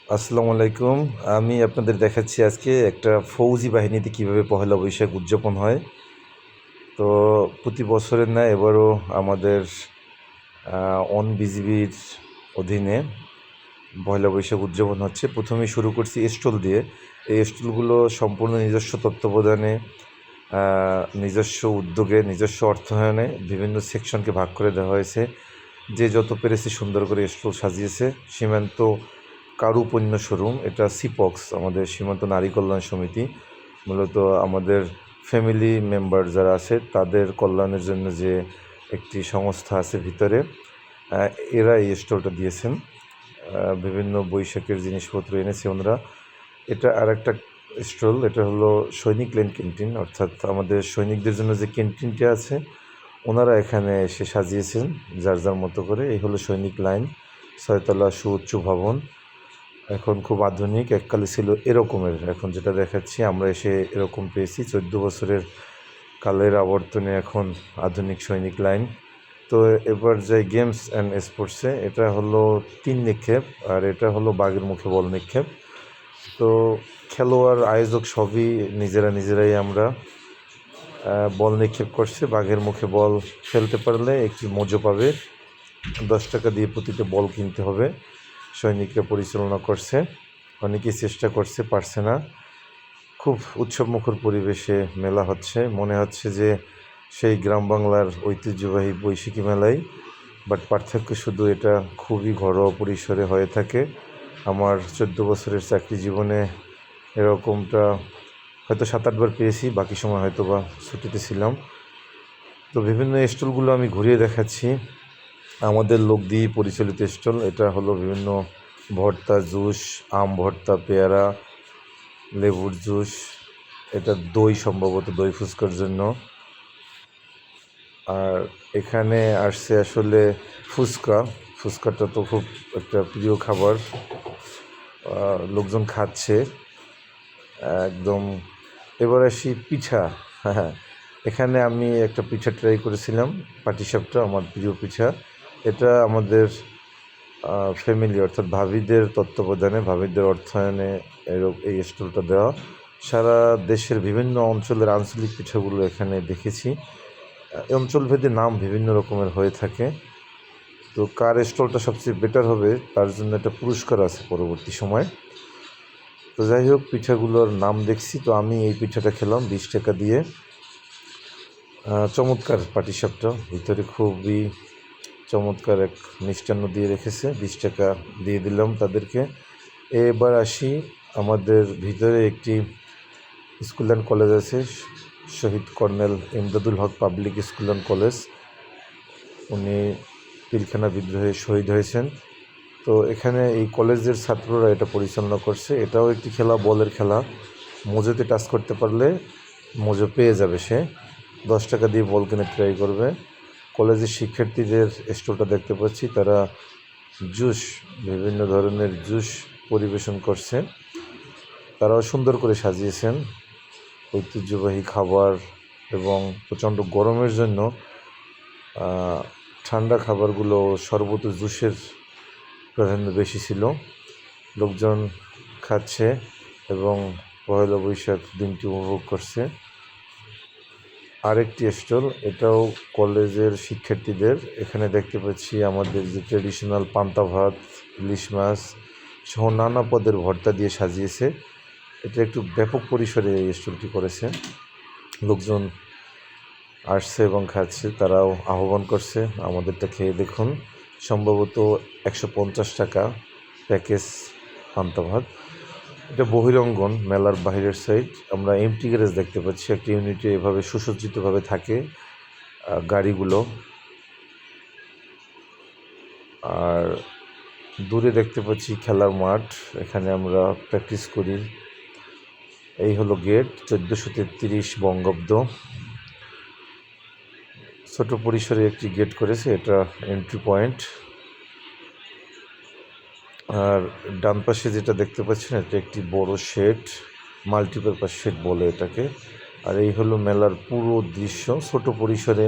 আসসালামু আলাইকুম। আমি আপনাদের দেখাচ্ছি আজকে একটা ফৌজি বাহিনীতে কীভাবে পহেলা বৈশাখ উদযাপন হয়। তো প্রতি বছরের ন্যায় এবারও আমাদের বিজিবির অধীনে পহেলা বৈশাখ উদযাপন হচ্ছে। প্রথমেই শুরু করছি স্টল দিয়ে। এই স্টলগুলো সম্পূর্ণ নিজস্ব তত্ত্বাবধানে, নিজস্ব উদ্যোগে, নিজস্ব অর্থায়নে বিভিন্ন সেকশনকে ভাগ করে দেওয়া হয়েছে। যে যত পেরেছে সুন্দর করে স্টল সাজিয়েছে। সীমান্ত কারুপণ্য শোরুম, এটা সিপক্স, আমাদের সীমান্ত নারী কল্যাণ সমিতি, মূলত আমাদের ফ্যামিলি মেম্বার যারা আছে তাদের কল্যাণের জন্য যে একটি সংস্থা আছে ভিতরে, এরা এই স্টলটা দিয়েছেন। বিভিন্ন বৈশাখের জিনিসপত্র এনেছে ওনারা। এটা আর একটা স্টল, এটা হলো সৈনিক লেন ক্যান্টিন, অর্থাৎ আমাদের সৈনিকদের জন্য যে ক্যান্টিনটা আছে ওনারা এখানে এসে সাজিয়েছেন যার যার মতো করে। এই হলো সৈনিক লাইন, 6তলা সুউচ্চ ভবন। এখন খুব আধুনিক, এককালে ছিল এরকমের। এখন যেটা দেখাচ্ছি আমরা এসে এরকম পেয়েছি। 14 বছরের কালের আবর্তনে এখন আধুনিক সৈনিক লাইন। তো এবার যাই গেমস অ্যান্ড স্পোর্টসে। এটা হলো তীর নিক্ষেপ আর এটা হলো বাঘের মুখে বল নিক্ষেপ। তো খেলোয়াড় আয়োজক সবই নিজেরাই আমরা। বল নিক্ষেপ করছে, বাঘের মুখে বল ফেলতে পারলে একটি মোজো পাবে। 10 টাকা দিয়ে প্রতিটা বল কিনতে হবে। সৈনিকরা পরিচালনা করছে, অনেকেই চেষ্টা করছে, পারছে না। খুব উৎসবমুখর পরিবেশে মেলা হচ্ছে, মনে হচ্ছে যে সেই গ্রাম বাংলার ঐতিহ্যবাহী বৈশাখী মেলাই, বাট পার্থক্য শুধু এটা খুবই ঘরোয়া পরিসরে হয়ে থাকে। আমার 14 বছরের চাকরি জীবনে এরকমটা হয়তো 7-8 বার পেয়েছি, বাকি সময় হয়তো বা ছুটিতে ছিলাম। তো বিভিন্ন স্টলগুলো আমি ঘুরিয়ে দেখাচ্ছি। আমাদের লোক দিয়ে পরিচালিত স্টল। এটা হলো বিভিন্ন ভর্তা, জুস, আম ভর্তা, পেয়ারা, লেবুর জুস, এটা দই, সম্ভবত দই ফুচকার জন্য। আর এখানে আসছে আসলে ফুচকাটা তো খুব একটা প্রিয় খাবার, লোকজন খাচ্ছে একদম। এবার আসি পিঠা। হ্যাঁ, এখানে আমি একটা পিঠা ট্রাই করেছিলাম, পাটিসাপটা, আমার প্রিয় পিঠা। এটা আমাদের ফ্যামিলি, অর্থাৎ ভাবিদের তত্ত্বাবধানে, ভাবিদের অর্থায়নে এই স্টলটা দেওয়া। সারা দেশের বিভিন্ন অঞ্চলের আঞ্চলিক পিঠাগুলো এখানে দেখেছি। অঞ্চলভেদে নাম বিভিন্ন রকমের হয়ে থাকে। তো কার স্টলটা সবচেয়ে বেটার হবে তার জন্য একটা পুরস্কার আছে পরবর্তী সময়। তো যাই হোক, পিঠাগুলোর নাম দেখছি, তো আমি এই পিঠাটা খেলাম 20 টাকা দিয়ে। চমৎকার পাটিসাপটা, ভিতরে খুবই চমৎকার এক মিষ্টান্ন দিয়ে রেখেছে। 20 টাকা দিয়ে দিলাম তাদেরকে। এবার আসি, আমাদের ভিতরে একটি স্কুল অ্যান্ড কলেজ আছে, Shaheed colonel Imdadul Haque public school and college. উনি পিলখানা বিদ্রোহে শহীদ হয়েছেন। তো এখানে এই কলেজের ছাত্ররা এটা পরিচালনা করছে। এটাও একটি খেলা, বলের খেলা। মোজোতে টাচ করতে পারলে মোজো পেয়ে যাবে সে। 10 টাকা দিয়ে বল কিনে ট্রাই করবে। কলেজের শিক্ষার্থীদের স্টলটা দেখতে পাচ্ছি, তারা জুস, বিভিন্ন ধরনের জুস পরিবেশন করছে। তারাও সুন্দর করে সাজিয়েছেন ঐতিহ্যবাহী খাবার, এবং প্রচণ্ড গরমের জন্য ঠান্ডা খাবারগুলো, শরবত, জুসের প্রাধান্য বেশি ছিল। লোকজন খাচ্ছে এবং পয়লা বৈশাখ দিনটি উপভোগ করছে। আরেকটি স্টল, এটাও কলেজের শিক্ষার্থীদের। এখানে দেখতে পাচ্ছি আমাদের যে ট্রেডিশনাল পান্তা ভাত, ইলিশ মাছ সহ নানা পদের ভর্তা দিয়ে সাজিয়েছে। এটা একটু ব্যাপক পরিসরে এই স্টলটি করেছে। লোকজন আসছে এবং খাচ্ছে, তারাও আহ্বান করছে আমাদেরটা খেয়ে দেখুন। সম্ভবত 150 টাকা প্যাকেজ পান্তা ভাত। এটা বহিরঙ্গন, মেলার বাহিরের সাইড। আমরা এমটি গ্যারেজ দেখতে পাচ্ছি, একটা ইউনিটে এভাবে সুসজ্জিতভাবে থাকে গাড়িগুলো। আর দূরে দেখতে পাচ্ছি খেলার মাঠ, এখানে আমরা প্র্যাকটিস করি। এই হলো গেট, 1433 বঙ্গাব্দ। ছোট পরিসরে একটি গেট করেছে, এটা এন্ট্রি পয়েন্ট। আর ডান পাশে যেটা দেখতে পাচ্ছেন, এটা একটি বড় শেড, মাল্টিপারপাস শেড বলে এটাকে। আর এই হলো মেলার পুরো দৃশ্য। ছোট পরিসরে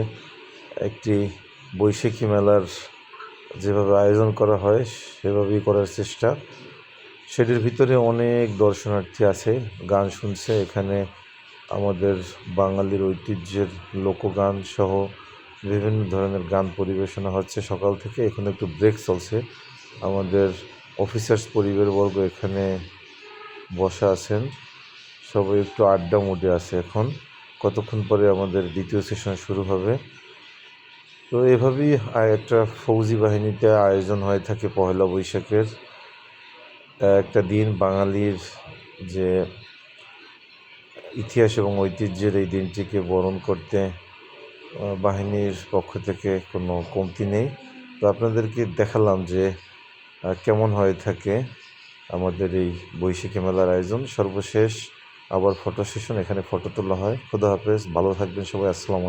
একটি বৈশাখী মেলার যেভাবে আয়োজন করা হয় সেভাবেই করার চেষ্টা। সেটির ভিতরে অনেক দর্শনার্থী আছে, গান শুনছে। এখানে আমাদের বাঙালির ঐতিহ্যের লোকগান সহ বিভিন্ন ধরনের গান পরিবেশনা হচ্ছে সকাল থেকে। এখানে একটু ব্রেক চলছে। আমাদের অফিসার্স পরিবারবর্গ এখানে বসা আছেন, সবাই একটু আড্ডা মোডে আছে এখন। কতক্ষণ পরে আমাদের দ্বিতীয় সেশন শুরু হবে। তো এভাবেই একটা ফৌজি বাহিনীতে আয়োজন হয়ে থাকে পহেলা বৈশাখের একটা দিন। বাঙালির যে ইতিহাস এবং ঐতিহ্যের এই দিনটিকে বরণ করতে বাহিনীর পক্ষ থেকে কোনো কমতি নেই। তো আপনাদেরকে দেখালাম যে কেমন হয়ে থাকে আমাদের এই বৈশাখী মেলার আয়োজন। সর্বশেষ আবার ফটো সেশন, এখানে ফটো তোলা হয়। খোদা হাফেজ, ভালো থাকবেন সবাই, আসসালামু আলাইকুম।